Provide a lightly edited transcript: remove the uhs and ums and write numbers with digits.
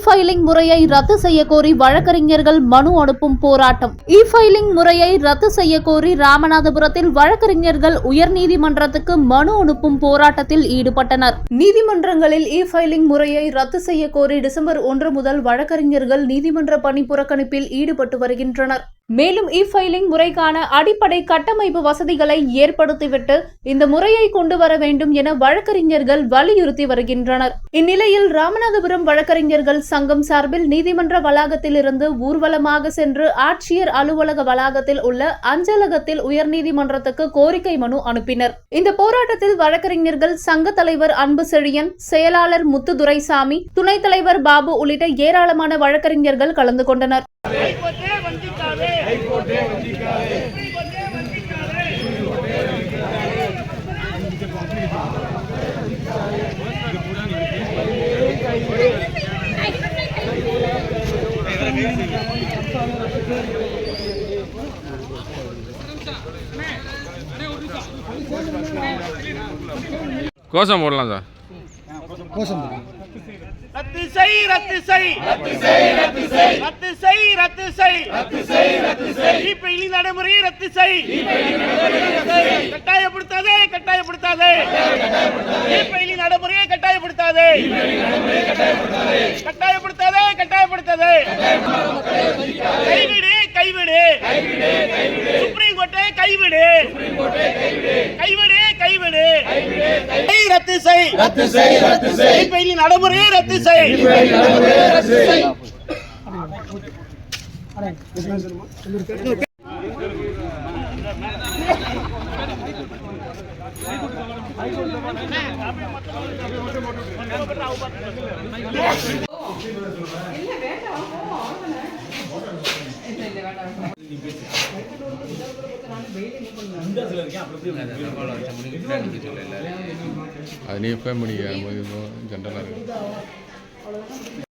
Filing முறையை ரத்து செய்ய கோரி வழக்கறிஞர்கள் மனு அனுப்பும் போராட்டம். ஃபைலிங் முறையை ரத்து செய்ய கோரி ராமநாதபுரத்தில் வழக்கறிஞர்கள் உயர்நீதிமன்றத்துக்கு மனு அனுப்பும் போராட்டத்தில் ஈடுபட்டனர். நீதிமன்றங்களில் ஃபைலிங் முறையை ரத்து செய்ய கோரி டிசம்பர் 1 முதல் வழக்கறிஞர்கள் நீதிமன்ற பணி புறக்கணிப்பில் ஈடுபட்டு வருகின்றனர். மேலும் ஃபைலிங் முறைக்கான அடிப்படை கட்டமைப்பு வசதிகளை ஏற்படுத்திவிட்டு இந்த முறையை கொண்டு வர வேண்டும் என வழக்கறிஞர்கள் வலியுறுத்தி வருகின்றனர். இந்நிலையில் ராமநாதபுரம் வழக்கறிஞர்கள் சங்கம் சார்பில் நீதிமன்ற வளாகத்தில் இருந்து ஊர்வலமாக சென்று ஆட்சியர் அலுவலக வளாகத்தில் உள்ள அஞ்சலகத்தில் உயர்நீதிமன்றத்துக்கு கோரிக்கை மனு அனுப்பினர். இந்த போராட்டத்தில் வழக்கறிஞர்கள் சங்க தலைவர் அன்பு செழியன், செயலாளர் முத்துதுரைசாமி, துணைத் தலைவர் பாபு உள்ளிட்ட ஏராளமான வழக்கறிஞர்கள் கலந்து கொண்டனர். கோஷம் போடலாம் சார். கோஷம் ரத்து செய் ரத்து செய் ரத்து செய் ரத்து செய் ரத்து செய் ரத்து செய் ரத்து செய் ரத்து செய் இஃபைலிங் நடைமுறையை ரத்து செய் கட்டாயப்படுத்தாதே கட்டாயப்படுத்தாதே இஃபைலிங் நடைமுறையை கட்டாயப்படுத்தாதே கட்டாயப்படுத்தாதே கட்டாயப்படுத்தாதே கைவிடு கைவிடு சுப்ரீம் கோர்ட்டை கைவிடு கைவிடு கைவிடு ரத்து செய் ரத்து செய் ரத்து செய் இஃபைலிங் நடைமுறையை ரத்து செய் அது நீ போய் முடியும் ஜென்ரலாக இருக்கு.